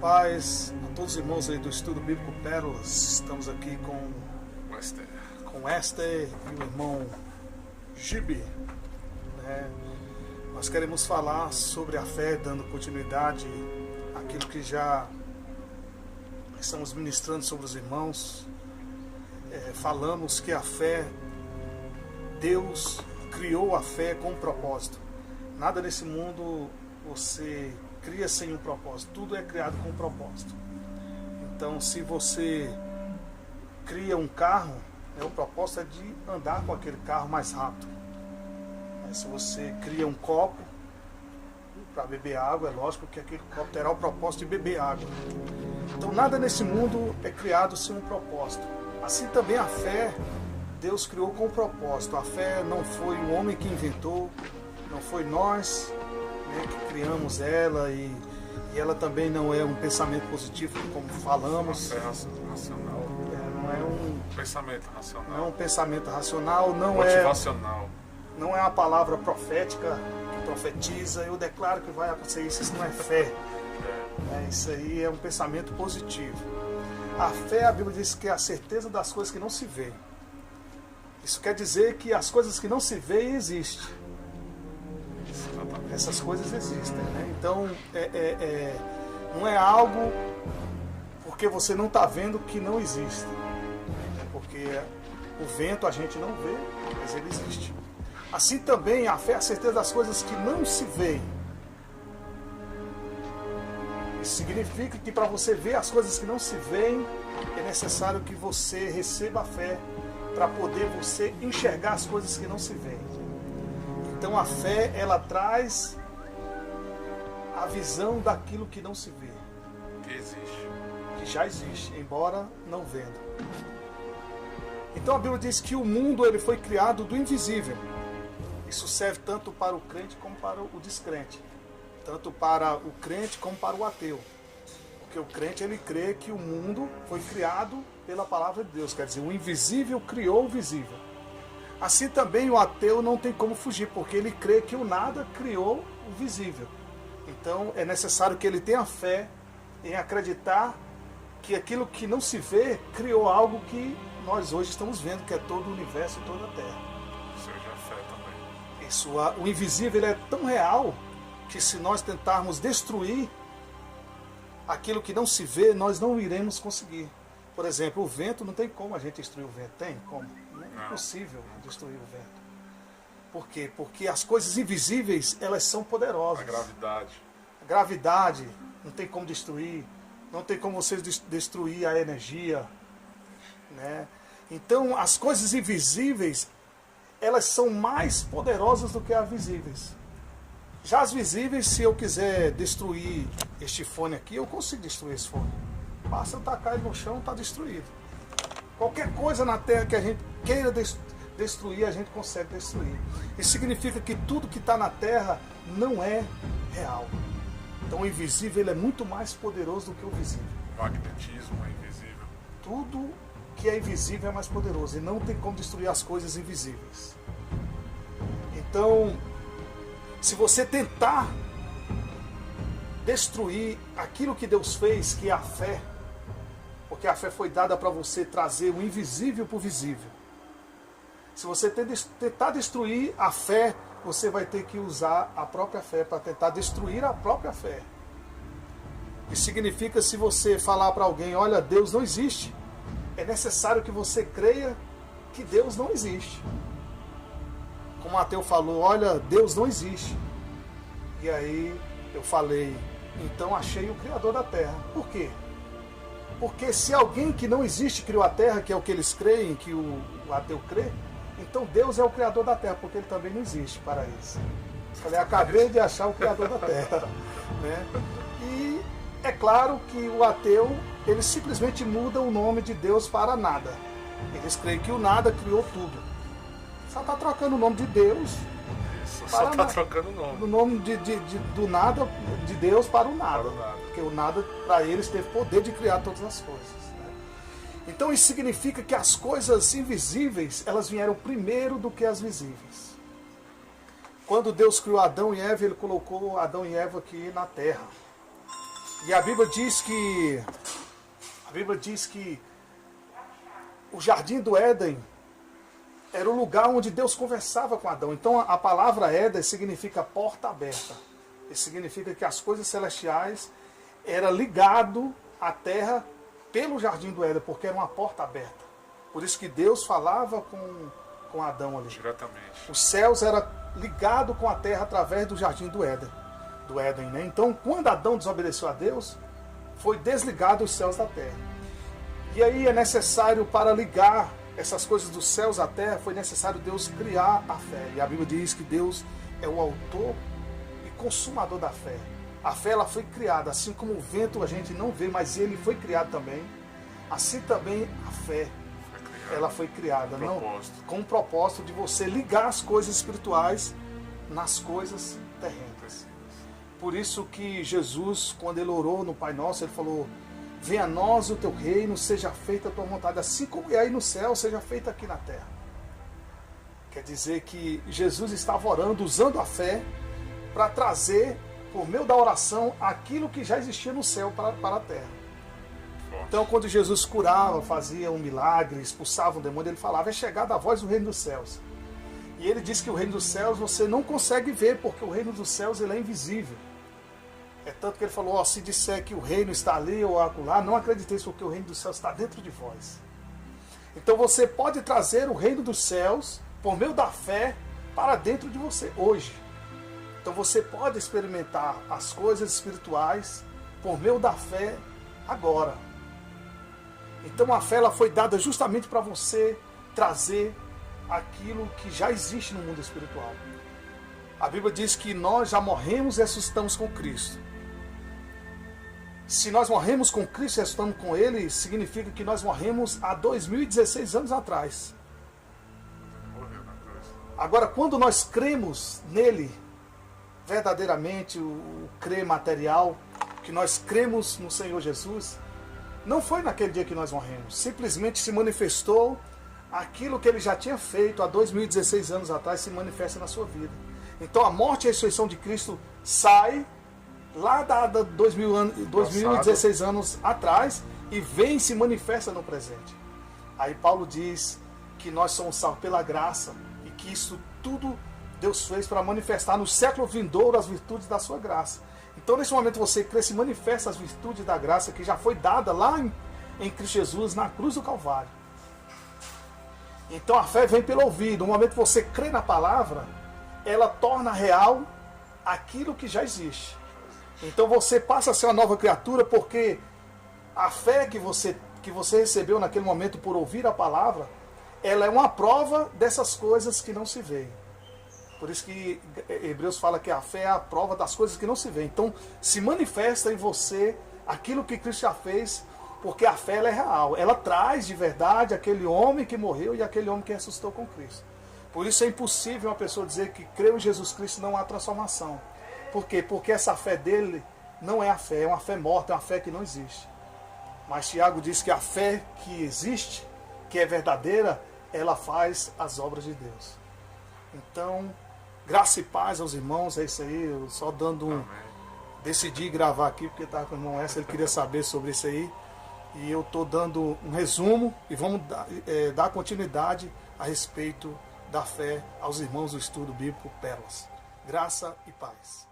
paz a todos os irmãos aí do Estudo Bíblico Pérolas. Estamos aqui com Esther e o irmão Gibi, né? Nós queremos falar sobre a fé, dando continuidade àquilo que já estamos ministrando sobre os irmãos. Falamos que a fé, Deus criou a fé com um propósito. Nada nesse mundo você cria sem um propósito. Tudo é criado com um propósito. Então, se você cria um carro, o propósito é de andar com aquele carro mais rápido. Se você cria um copo para beber água, é lógico que aquele copo terá o propósito de beber água. Então, nada nesse mundo é criado sem um propósito. Assim também a fé, Deus criou com um propósito. A fé não foi o homem que inventou, não foi nós, né, que criamos ela, e ela também não é um pensamento positivo, como falamos. A fé racional. Não é um pensamento racional. Não é um pensamento racional, motivacional. Não é uma palavra profética que profetiza, eu declaro que vai acontecer isso. Isso não é fé. Isso aí é um pensamento positivo. A fé, a Bíblia diz que é a certeza das coisas que não se vê. Isso quer dizer que as coisas que não se vê existem. Essas coisas existem, né? Então, não é algo porque você não está vendo que não existe. Porque o vento a gente não vê, mas ele existe. Assim também a fé é a certeza das coisas que não se veem. Isso significa que para você ver as coisas que não se veem, é necessário que você receba a fé para poder você enxergar as coisas que não se veem. Então a fé, ela traz a visão daquilo que não se vê. Que existe. Que já existe, embora não vendo. Então a Bíblia diz que o mundo ele foi criado do invisível. Isso serve tanto para o crente como para o descrente. Tanto para o crente como para o ateu. Porque o crente ele crê que o mundo foi criado pela palavra de Deus. Quer dizer, o invisível criou o visível. Assim também o ateu não tem como fugir, porque ele crê que o nada criou o visível. Então é necessário que ele tenha fé em acreditar que aquilo que não se vê criou algo que nós hoje estamos vendo, que é todo o universo e toda a Terra. Seja a fé também. Isso, o invisível ele é tão real que se nós tentarmos destruir aquilo que não se vê, nós não iremos conseguir. Por exemplo, o vento, não tem como a gente destruir o vento. Tem como? Não é impossível destruir o vento. Por quê? Porque as coisas invisíveis, elas são poderosas. A gravidade, não tem como destruir. Não tem como você destruir a energia, né? Então, as coisas invisíveis, elas são mais poderosas do que as visíveis. Já as visíveis, se eu quiser destruir este fone aqui, eu consigo destruir esse fone. Basta eu tacar ele no chão, está destruído. Qualquer coisa na Terra que a gente queira destruir, a gente consegue destruir. Isso significa que tudo que está na Terra não é real. Então o invisível ele é muito mais poderoso do que o visível. O magnetismo é invisível. Tudo que é invisível é mais poderoso. E não tem como destruir as coisas invisíveis. Então, se você tentar destruir aquilo que Deus fez, que é a fé, porque a fé foi dada para você trazer o invisível para o visível. Se você tentar destruir a fé, você vai ter que usar a própria fé para tentar destruir a própria fé. Isso significa, se você falar para alguém, olha, Deus não existe, é necessário que você creia que Deus não existe. Como Mateus falou, olha, Deus não existe. E aí eu falei, então achei o Criador da Terra. Por quê? Porque se alguém que não existe criou a Terra, que é o que eles creem, que o ateu crê, então Deus é o Criador da Terra, porque ele também não existe para eles. Eu falei, acabei de achar o Criador da Terra. Né? E é claro que o ateu, ele simplesmente muda o nome de Deus para nada. Eles creem que o nada criou tudo. Só está trocando o nome de Deus. Só está trocando o nome. O nome do nada, de Deus para o nada. Porque o nada, para eles, teve poder de criar todas as coisas. Então isso significa que as coisas invisíveis, elas vieram primeiro do que as visíveis. Quando Deus criou Adão e Eva, ele colocou Adão e Eva aqui na terra. E a Bíblia diz que o jardim do Éden era o lugar onde Deus conversava com Adão. Então a palavra Éden significa porta aberta. Isso significa que as coisas celestiais eram ligado à terra pelo jardim do Éden, porque era uma porta aberta. Por isso que Deus falava com Adão ali. Diretamente. Os céus eram ligados com a terra através do jardim do Éden. Né? Então, quando Adão desobedeceu a Deus, foi desligado os céus da terra. E aí é necessário, para ligar essas coisas dos céus à terra, foi necessário Deus criar a fé. E a Bíblia diz que Deus é o autor e consumador da fé. A fé, ela foi criada, assim como o vento a gente não vê, mas ele foi criado também. Assim também a fé, ela foi criada, com o propósito de você ligar as coisas espirituais nas coisas terrenas. Por isso que Jesus, quando ele orou no Pai Nosso, ele falou: venha a nós o teu reino, seja feita a tua vontade, assim como é aí no céu, seja feita aqui na terra. Quer dizer que Jesus estava orando, usando a fé, para trazer, por meio da oração, aquilo que já existia no céu para a terra. Então, quando Jesus curava, fazia um milagre, expulsava um demônio, ele falava: é chegada a voz do reino dos céus. E ele disse que o reino dos céus você não consegue ver, porque o reino dos céus ele é invisível. É tanto que ele falou: se disser que o reino está ali ou acolá, não acrediteis, porque o reino dos céus está dentro de vós. Então você pode trazer o reino dos céus, por meio da fé, para dentro de você hoje. Então você pode experimentar as coisas espirituais por meio da fé agora. Então a fé, ela foi dada justamente para você trazer aquilo que já existe no mundo espiritual. A Bíblia diz que nós já morremos e ressuscitamos com Cristo. Se nós morremos com Cristo e ressuscitamos com Ele, significa que nós morremos há 2016 anos atrás. Agora, quando nós cremos nele, verdadeiramente, o crer material, que nós cremos no Senhor Jesus, não foi naquele dia que nós morremos. Simplesmente se manifestou aquilo que ele já tinha feito há 2016 anos atrás, se manifesta na sua vida. Então a morte e a ressurreição de Cristo sai lá da 2016 anos atrás e vem e se manifesta no presente. Aí Paulo diz que nós somos salvos pela graça e que isso tudo Deus fez para manifestar no século vindouro as virtudes da sua graça. Então nesse momento você crê, se manifesta as virtudes da graça que já foi dada lá em Cristo Jesus na cruz do Calvário. Então a fé vem pelo ouvido. No momento que você crê na palavra, ela torna real aquilo que já existe. Então você passa a ser uma nova criatura, porque a fé que você recebeu naquele momento por ouvir a palavra, ela é uma prova dessas coisas que não se veem. Por isso que Hebreus fala que a fé é a prova das coisas que não se veem. Então se manifesta em você aquilo que Cristo já fez, porque a fé ela é real. Ela traz de verdade aquele homem que morreu e aquele homem que ressuscitou com Cristo. Por isso é impossível uma pessoa dizer que creu em Jesus Cristo e não há transformação. Por quê? Porque essa fé dele não é a fé, é uma fé morta, é uma fé que não existe. Mas Tiago diz que a fé que existe, que é verdadeira, ela faz as obras de Deus. Então, graça e paz aos irmãos, é isso aí. Eu só decidi gravar aqui, porque estava com o irmão Essa, ele queria saber sobre isso aí. E eu estou dando um resumo e vamos dar continuidade a respeito da fé aos irmãos do estudo bíblico Pérolas. Graça e paz.